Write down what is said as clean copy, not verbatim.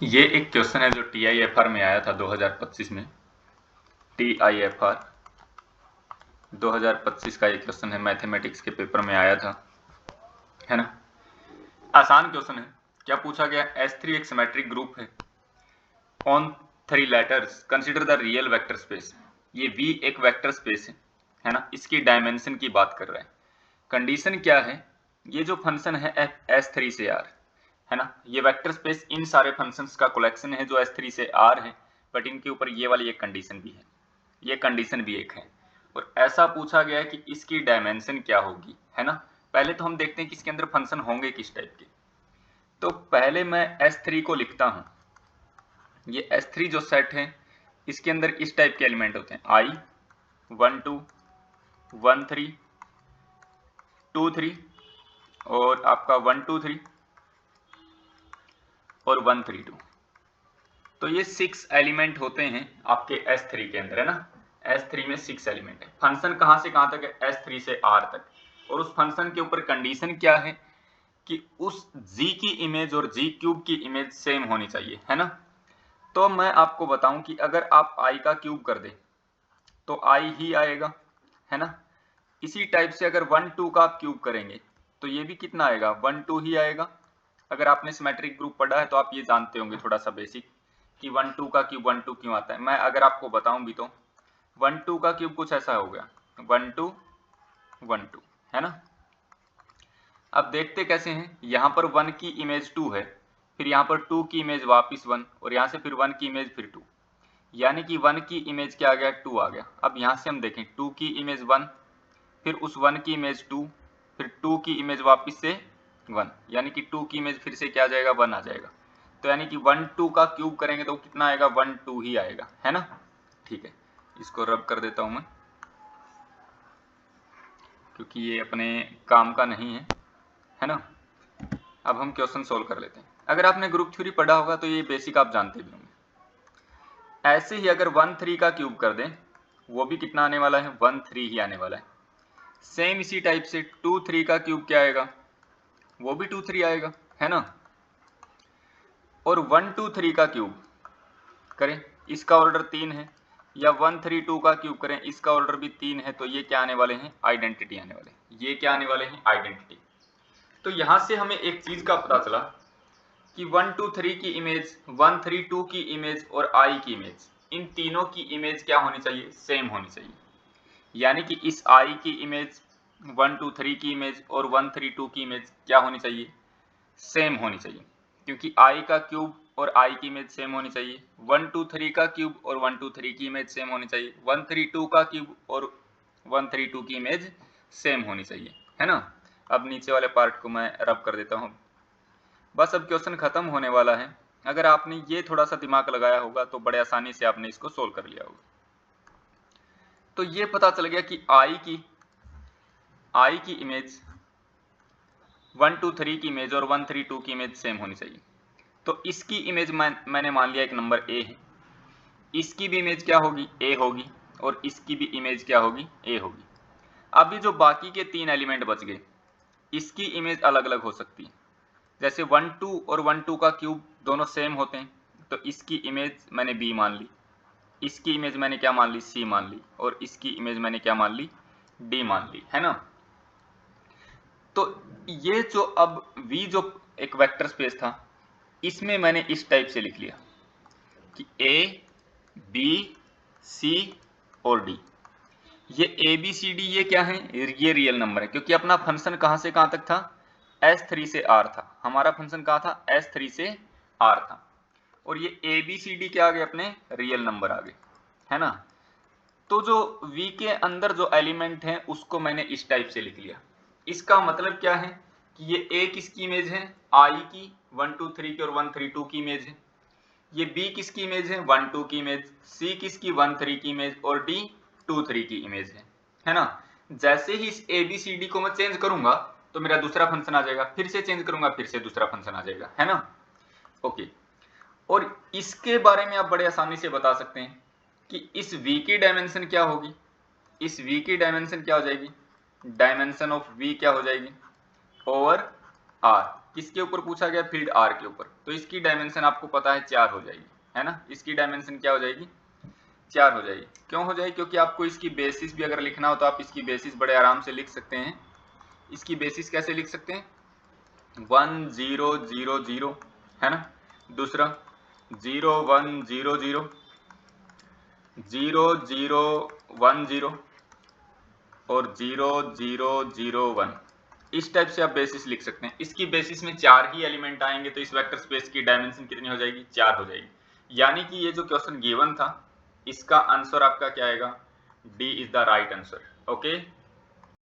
ये एक क्वेश्चन है जो TIFR में आया था 2025 में। TIFR 2025 का एक क्वेश्चन है, मैथमेटिक्स के पेपर में आया था, है ना। आसान क्वेश्चन है। क्या पूछा गया? S3 एक सिमेट्रिक ग्रुप है on 3 letters, consider the real vector space. ये V एक वेक्टर स्पेस है ना, इसकी डायमेंशन की बात कर रहा है। कंडीशन क्या है? ये जो फंक्शन है S3 से R है ना, ये वेक्टर स्पेस इन सारे फंक्शंस का कलेक्शन है जो S3 से R है, बट इनके ऊपर ये वाली एक कंडीशन भी है, ये कंडीशन भी एक है। और ऐसा पूछा गया है कि इसकी डायमेंशन क्या होगी, है ना। पहले तो हम देखते हैं कि इसके अंदर फंक्शन होंगे किस टाइप के। तो पहले मैं S3 को लिखता हूं। ये S3 जो सेट है, इसके अंदर इस टाइप के एलिमेंट होते हैं, I 1 2 1 3 2 3 और आपका 1 2 3 और 1 3 2। तो ये 6 एलिमेंट होते हैं आपके S3 के अंदर, है ना। S3 में 6 एलिमेंट है। फंक्शन कहां से कहां तक है? S3 से R तक। और उस फंक्शन के ऊपर कंडीशन क्या है कि उस G की इमेज और G क्यूब की इमेज सेम होनी चाहिए, है ना। तो मैं आपको बताऊं कि अगर आप I का क्यूब कर दें तो I ही आएगा, है ना। इसी टाइप से अगर 1 2 का आप क्यूब करेंगे तो ये भी कितना आएगा? 1 2 ही आएगा। अगर आपने सिमेट्रिक ग्रुप पढ़ा है तो आप ये जानते होंगे थोड़ा सा बेसिक कि 1 2 का क्यूब 1 2 क्यों आता है। मैं अगर आपको बताऊं भी तो 1 2 का क्यूब कुछ ऐसा हो गया, 1 2 1 2, है ना। अब देखते कैसे हैं। यहाँ पर 1 की इमेज 2 है, फिर यहाँ पर 2 की इमेज वापिस 1 और यहाँ से फिर 1 की इमेज फिर 2, यानी कि 1 की इमेज क्या आ गया? 2 आ गया। अब यहाँ से हम देखें 2 की इमेज 1, फिर उस 1 की इमेज 2, फिर 2 की इमेज वापिस से 1, यानी कि 2 की इमेज फिर से क्या आ जाएगा? 1 आ जाएगा। तो यानी कि 1 2 का क्यूब करेंगे तो कितना आएगा? 1 2 ही आएगा, है ना। ठीक है, इसको रब कर देता हूं मैं क्योंकि ये अपने काम का नहीं है ना। अब हम क्वेश्चन सोल्व कर लेते हैं। अगर आपने ग्रुप थ्योरी पढ़ा होगा तो ये बेसिक आप जानते भी होंगे। ऐसे ही अगर 1 3 का क्यूब कर दें, वो भी कितना आने वाला है? 1 3 ही आने वाला है। सेम इसी टाइप से 2 3 का क्यूब क्या आएगा? वो भी 2 3 आएगा, है ना। और 1 2 3 का क्यूब करें, इसका ऑर्डर 3 है, या 1 3 2 का क्यूब करें, इसका ऑर्डर भी 3 है। तो ये क्या आने वाले हैं? आइडेंटिटी आने वाले हैं। ये क्या आने वाले हैं? आइडेंटिटी। तो यहां से हमें एक चीज का पता चला कि 1 2 3 की इमेज, 1 3 2 की इमेज और I की इमेज, इन तीनों की इमेज क्या होनी चाहिए? सेम होनी चाहिए। यानी कि इस I की इमेज, 1 2 3 की इमेज और 1 3 2 की इमेज क्या होनी चाहिए? सेम होनी चाहिए, क्योंकि I का क्यूब और I की इमेज सेम होनी चाहिए। 1 2 3 का क्यूब और 1 2 3 की इमेज सेम होनी चाहिए। 1 3 2 का क्यूब और 1 3 2 की इमेज सेम होनी चाहिए, है ना। अब नीचे वाले पार्ट को मैं रब कर देता हूं। बस अब क्वेश्चन खत्म होने वाला है। अगर आपने ये थोड़ा सा दिमाग लगाया होगा तो बड़े आसानी से आपने इसको सोल्व कर लिया होगा। तो ये पता चल गया कि I की इमेज 1 2 3 की इमेज और 1 3 2 की इमेज सेम होनी चाहिए। तो इसकी इमेज मैंने मान लिया एक नंबर A है, इसकी भी इमेज क्या होगी? A होगी, और इसकी भी इमेज क्या होगी? A होगी। अभी जो बाकी के 3 एलिमेंट बच गए, इसकी इमेज अलग अलग हो सकती है। जैसे 1 2 और 1 2 का क्यूब दोनों सेम होते हैं, तो इसकी इमेज मैंने B मान ली, इसकी इमेज मैंने क्या मान ली? C मान ली, और इसकी इमेज मैंने क्या मान ली? D मान ली, है ना। तो ये जो अब V जो एक वेक्टर स्पेस था, इसमें मैंने इस टाइप से लिख लिया कि A B C और D, ये A B C D ये क्या है? ये रियल नंबर है, क्योंकि अपना फंक्शन कहां से कहां तक था? S3 से R था। हमारा फंक्शन कहां था? S3 से R था। और ये A B C D क्या आ गए? अपने रियल नंबर आ गए, है ना। तो जो V के अंदर जो एलिमेंट है उसको मैंने इस टाइप से लिख लिया। इसका मतलब क्या है कि ये A किसकी इमेज है? I की 1 2 3 की और 1 3 2 की इमेज है। ये B किसकी इमेज है? 1 2 की इमेज। C किसकी? 1 3 की इमेज। और D 2 3 की इमेज है ना। जैसे ही इस ABCD को मैं चेंज करूंगा तो मेरा दूसरा फंक्शन आ जाएगा, फिर से चेंज करूंगा फिर से दूसरा फंक्शन आ जाएगा, है ना। ओके, और इसके बारे में आप बड़े आसानी से बता सकते हैं कि इस V की डायमेंशन क्या होगी? इस V की डायमेंशन क्या हो जाएगी? डायमेंशन ऑफ V क्या हो जाएगी? Over R। किसके ऊपर पूछा गया, फील्ड आर के ऊपर, तो इसकी डायमेंशन आपको पता है 4 हो जाएगी, है ना। इसकी डायमेंशन क्या हो जाएगी, 4 हो जाएगी। क्यों हो जाएगी, क्योंकि आपको इसकी बेसिस भी अगर लिखना हो तो आप इसकी बेसिस बड़े आराम से लिख सकते हैं। इसकी बेसिस कैसे लिख सकते हैं, 1 0 0 0, है ना। दूसरा 0 1 0 0 0 0 1 0 और 0 0 0 1, इस टाइप से आप बेसिस लिख सकते हैं। इसकी बेसिस में 4 ही एलिमेंट आएंगे तो इस वेक्टर स्पेस की डायमेंशन कितनी हो जाएगी, 4 हो जाएगी। यानी कि ये जो क्वेश्चन गिवन था इसका आंसर आपका क्या आएगा, D is the right answer. Okay.